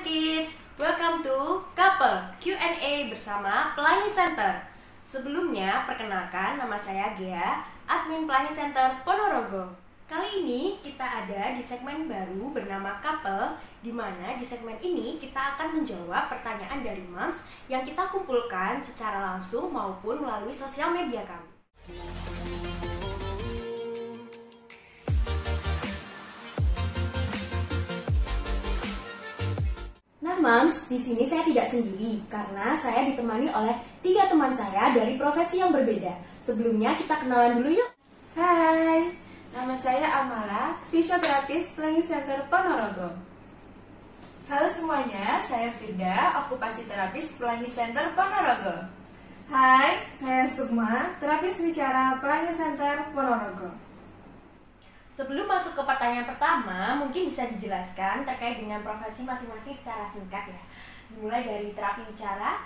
Kids, welcome to Couple Q&A bersama Pelangi Center. Sebelumnya, perkenalkan nama saya Gea, admin Pelangi Center Ponorogo. Kali ini kita ada di segmen baru bernama Couple, di mana di segmen ini kita akan menjawab pertanyaan dari moms yang kita kumpulkan secara langsung maupun melalui sosial media kami. Nah, Moms, di sini saya tidak sendiri karena saya ditemani oleh 3 teman saya dari profesi yang berbeda. Sebelumnya kita kenalan dulu yuk. Hai, nama saya Amala, fisioterapis Pelangi Center Ponorogo. Halo semuanya, saya Firda, okupasi terapis Pelangi Center Ponorogo. Hai, saya Sukma, terapis bicara Pelangi Center Ponorogo. Sebelum masuk ke pertanyaan pertama, mungkin bisa dijelaskan terkait dengan profesi masing-masing secara singkat ya. Dimulai dari terapi bicara.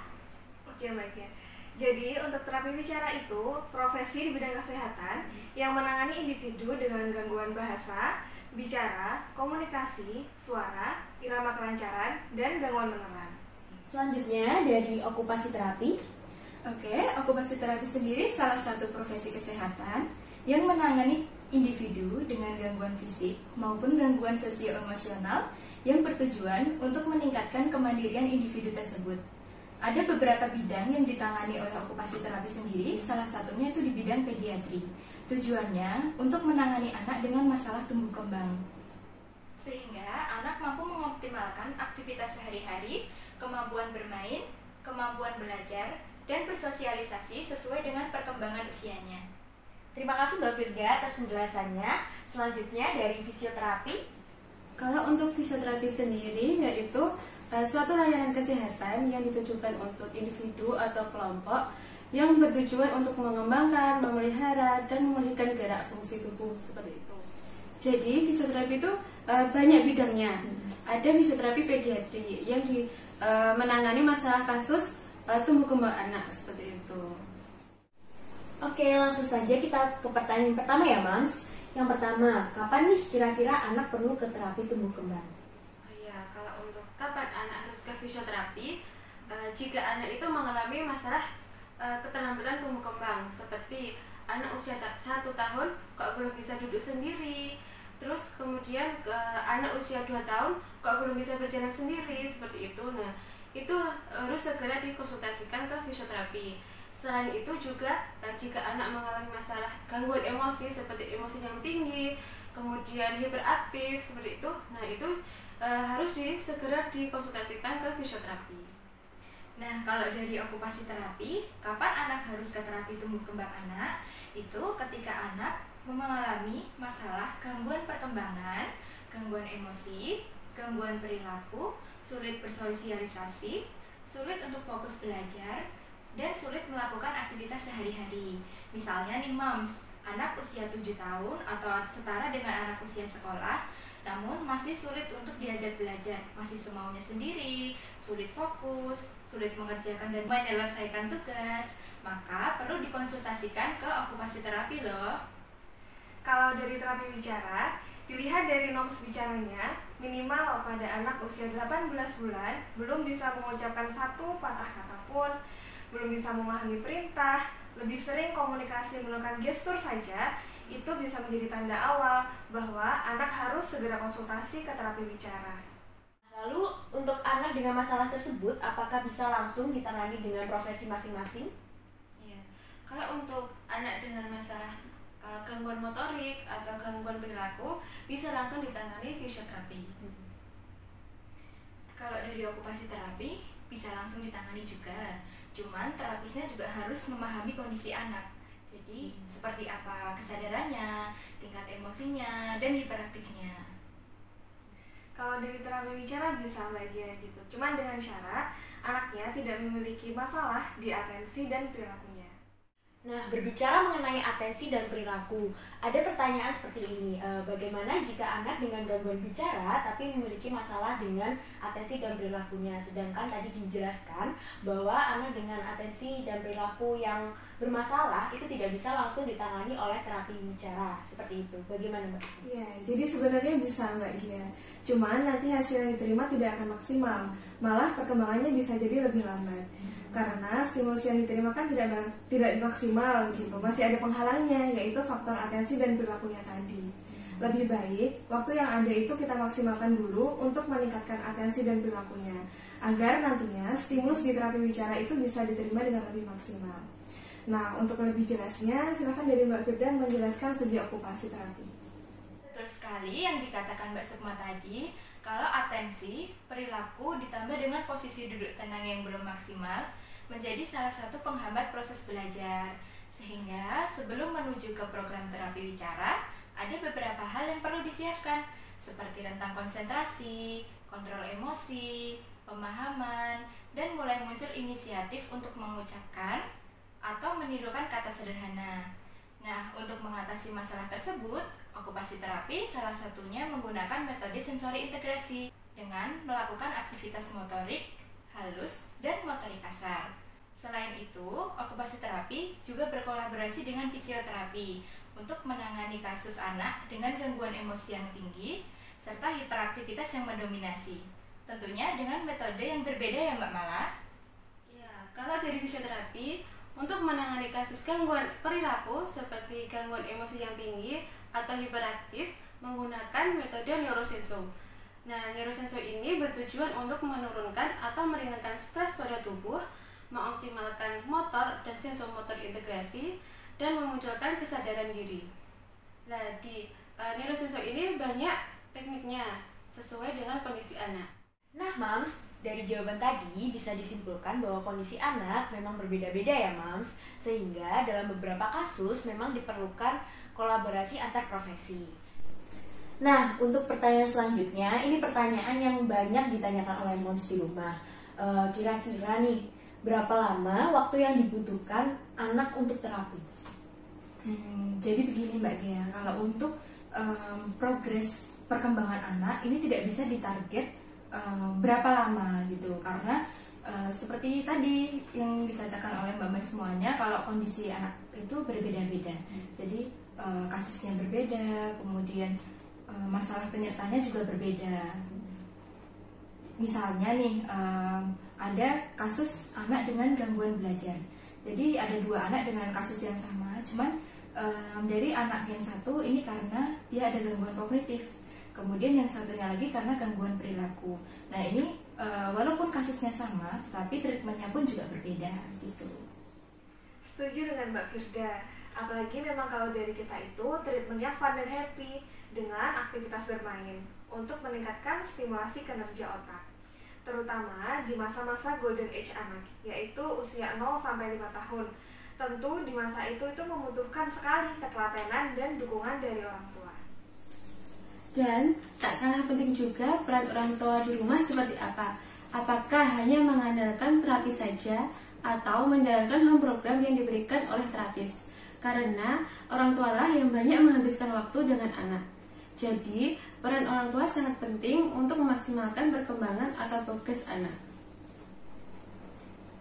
Oke, baik ya. Jadi, untuk terapi bicara itu profesi di bidang kesehatan yang menangani individu dengan gangguan bahasa, bicara, komunikasi, suara, irama kelancaran, dan gangguan mendengar. Selanjutnya dari okupasi terapi. Oke, okupasi terapi sendiri salah satu profesi kesehatan yang menangani individu dengan gangguan fisik maupun gangguan sosio-emosional yang bertujuan untuk meningkatkan kemandirian individu tersebut. Ada beberapa bidang yang ditangani oleh okupasi terapi sendiri, salah satunya itu di bidang pediatri. Tujuannya untuk menangani anak dengan masalah tumbuh kembang, sehingga anak mampu mengoptimalkan aktivitas sehari-hari, kemampuan bermain, kemampuan belajar, dan bersosialisasi sesuai dengan perkembangan usianya. Terima kasih Mbak Firda atas penjelasannya. Selanjutnya dari fisioterapi. Kalau untuk fisioterapi sendiri yaitu suatu layanan kesehatan yang ditujukan untuk individu atau kelompok yang bertujuan untuk mengembangkan, memelihara, dan memulihkan gerak fungsi tubuh seperti itu. Jadi fisioterapi itu banyak bidangnya. Ada fisioterapi pediatri yang menangani masalah kasus tumbuh kembang anak seperti itu. Oke, langsung saja kita ke pertanyaan pertama ya, Mams. Yang pertama, kapan nih kira-kira anak perlu ke terapi tumbuh kembang? Oh iya, kalau untuk kapan anak harus ke fisioterapi, jika anak itu mengalami masalah keterlambatan tumbuh kembang, seperti anak usia 1 tahun kok belum bisa duduk sendiri, terus kemudian anak usia 2 tahun kok belum bisa berjalan sendiri, seperti itu. Nah, itu harus segera dikonsultasikan ke fisioterapi. Selain itu juga jika anak mengalami masalah gangguan emosi seperti emosi yang tinggi, kemudian hiperaktif seperti itu, nah itu harus segera dikonsultasikan ke fisioterapi. Nah, kalau dari okupasi terapi, kapan anak harus ke terapi tumbuh kembang anak? Itu ketika anak mengalami masalah gangguan perkembangan, gangguan emosi, gangguan perilaku, sulit bersosialisasi, sulit untuk fokus belajar, dan sulit melakukan aktivitas sehari-hari. Misalnya nih moms, anak usia 7 tahun atau setara dengan anak usia sekolah, namun masih sulit untuk diajak belajar, masih semaunya sendiri, sulit fokus, sulit mengerjakan dan menyelesaikan tugas, maka perlu dikonsultasikan ke okupasi terapi loh. Kalau dari terapi bicara, dilihat dari norms bicaranya, minimal pada anak usia 18 bulan belum bisa mengucapkan satu patah kata pun, belum bisa memahami perintah, lebih sering komunikasi menggunakan gestur saja, itu bisa menjadi tanda awal bahwa anak harus segera konsultasi ke terapi bicara. Lalu untuk anak dengan masalah tersebut, apakah bisa langsung ditangani dengan profesi masing-masing? Ya. Kalau untuk anak dengan masalah gangguan motorik atau gangguan perilaku, bisa langsung ditangani fisioterapi. Kalau dari okupasi terapi, bisa langsung ditangani juga. Cuman terapisnya juga harus memahami kondisi anak. Jadi seperti apa kesadarannya, tingkat emosinya, dan hiperaktifnya. Kalau dari terapi bicara bisa lagi ya gitu. Cuman dengan syarat anaknya tidak memiliki masalah di atensi dan perilakunya. Nah, berbicara mengenai atensi dan perilaku, ada pertanyaan seperti ini. Bagaimana jika anak dengan gangguan bicara tapi memiliki masalah dengan atensi dan perilakunya? Sedangkan tadi dijelaskan bahwa anak dengan atensi dan perilaku yang bermasalah itu tidak bisa langsung ditangani oleh terapi bicara. Seperti itu. Bagaimana, Mbak? Ya, jadi sebenarnya bisa Mbak Gia. Cuman nanti hasil yang diterima tidak akan maksimal. Malah perkembangannya bisa jadi lebih lambat. Karena stimulus yang diterima kan tidak maksimal gitu, masih ada penghalangnya, yaitu faktor atensi dan perilakunya tadi. Lebih baik waktu yang ada itu kita maksimalkan dulu untuk meningkatkan atensi dan perilakunya, agar nantinya stimulus di terapi bicara itu bisa diterima dengan lebih maksimal. Nah, untuk lebih jelasnya silakan dari Mbak Firda menjelaskan segi okupasi terapi. Betul sekali yang dikatakan Mbak Sukma tadi. Kalau atensi, perilaku ditambah dengan posisi duduk tenang yang belum maksimal menjadi salah satu penghambat proses belajar. Sehingga sebelum menuju ke program terapi bicara, ada beberapa hal yang perlu disiapkan, seperti rentang konsentrasi, kontrol emosi, pemahaman, dan mulai muncul inisiatif untuk mengucapkan atau menirukan kata sederhana. Nah, untuk mengatasi masalah tersebut, okupasi terapi salah satunya menggunakan metode sensori integrasi dengan melakukan aktivitas motorik, halus, dan motorik kasar. Selain itu, okupasi terapi juga berkolaborasi dengan fisioterapi untuk menangani kasus anak dengan gangguan emosi yang tinggi serta hiperaktivitas yang mendominasi. Tentunya dengan metode yang berbeda ya Mbak Mala? Ya, kalau dari fisioterapi, untuk menangani kasus gangguan perilaku seperti gangguan emosi yang tinggi atau hiperaktif menggunakan metode neurosenso. Nah, neurosenso ini bertujuan untuk menurunkan atau meringankan stres pada tubuh, mengoptimalkan motor dan sensomotor integrasi, dan memunculkan kesadaran diri. Nah, di neurosenso ini banyak tekniknya sesuai dengan kondisi anak. Nah, Mams, dari jawaban tadi bisa disimpulkan bahwa kondisi anak memang berbeda-beda ya, Mams. Sehingga dalam beberapa kasus memang diperlukan kolaborasi antar profesi. Nah, untuk pertanyaan selanjutnya, ini pertanyaan yang banyak ditanyakan oleh Mams di rumah. Kira-kira nih, berapa lama waktu yang dibutuhkan anak untuk terapi? Jadi begini Mbak Gia, kalau untuk progres perkembangan anak ini tidak bisa ditarget berapa lama gitu, karena seperti tadi yang dikatakan oleh Mbak Mas semuanya, kalau kondisi anak itu berbeda-beda, jadi kasusnya berbeda, kemudian masalah penyertanya juga berbeda. Misalnya nih ada kasus anak dengan gangguan belajar, jadi ada dua anak dengan kasus yang sama, cuman dari anak yang satu ini karena dia ada gangguan kognitif, kemudian yang satunya lagi karena gangguan perilaku. Nah ini walaupun kasusnya sama, tapi treatmentnya pun juga berbeda gitu. Setuju dengan Mbak Firda. Apalagi memang kalau dari kita itu treatmentnya fun dan happy dengan aktivitas bermain untuk meningkatkan stimulasi kinerja otak, terutama di masa-masa golden age anak, yaitu usia 0-5 tahun. Tentu di masa itu membutuhkan sekali ketelatenan dan dukungan dari orang tua. Dan tak kalah penting juga peran orang tua di rumah seperti apa? Apakah hanya mengandalkan terapi saja atau menjalankan home program yang diberikan oleh terapis? Karena orang tualah yang banyak menghabiskan waktu dengan anak. Jadi, peran orang tua sangat penting untuk memaksimalkan perkembangan atau progres anak.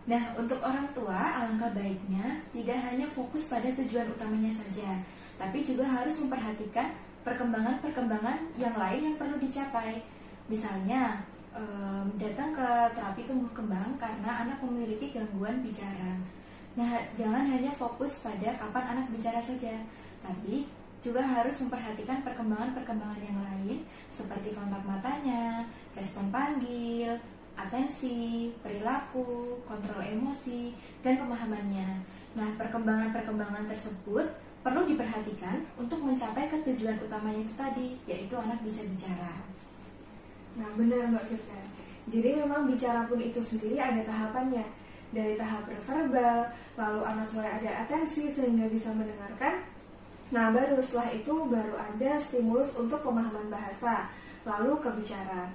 Nah, untuk orang tua, alangkah baiknya tidak hanya fokus pada tujuan utamanya saja, tapi juga harus memperhatikan perkembangan-perkembangan yang lain yang perlu dicapai. Misalnya, datang ke terapi tumbuh kembang karena anak memiliki gangguan bicara. Nah, jangan hanya fokus pada kapan anak bicara saja, tapi juga harus memperhatikan perkembangan-perkembangan yang lain seperti kontak matanya, respon panggil, atensi, perilaku, kontrol emosi, dan pemahamannya. Nah, perkembangan-perkembangan tersebut perlu diperhatikan untuk mencapai ke tujuan utamanya itu tadi, yaitu anak bisa bicara. Nah, benar Mbak Firda. Jadi memang bicara pun itu sendiri ada tahapannya. Dari tahap preverbal, lalu anak mulai ada atensi sehingga bisa mendengarkan. Nah, setelah itu baru ada stimulus untuk pemahaman bahasa, lalu ke bicara.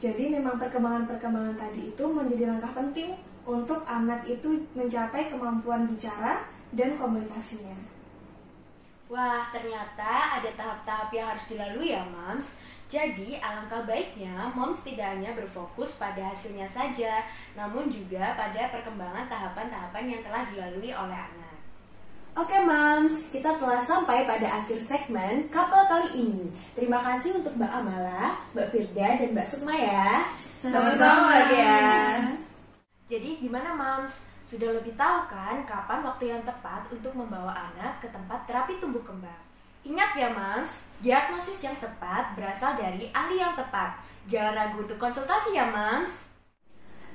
Jadi memang perkembangan-perkembangan tadi itu menjadi langkah penting untuk anak itu mencapai kemampuan bicara dan komunikasinya. Wah, ternyata ada tahap-tahap yang harus dilalui ya, Moms. Jadi, alangkah baiknya Moms tidak hanya berfokus pada hasilnya saja, namun juga pada perkembangan tahapan-tahapan yang telah dilalui oleh anak. Oke Moms, kita telah sampai pada akhir segmen Couple kali ini. Terima kasih untuk Mbak Amala, Mbak Firda, dan Mbak Sukma ya. Sama-sama ya. Jadi gimana Moms? Sudah lebih tahu kan kapan waktu yang tepat untuk membawa anak ke tempat terapi tumbuh kembang? Ingat ya Moms, diagnosis yang tepat berasal dari ahli yang tepat. Jangan ragu untuk konsultasi ya Moms.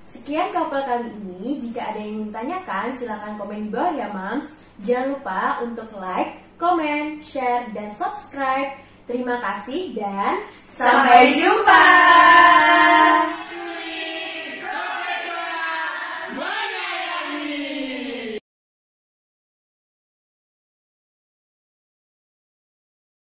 Sekian Couple kali ini. Jika ada yang ingin tanyakan, silakan komen di bawah ya Moms. Jangan lupa untuk like, komen, share, dan subscribe. Terima kasih dan Sampai jumpa.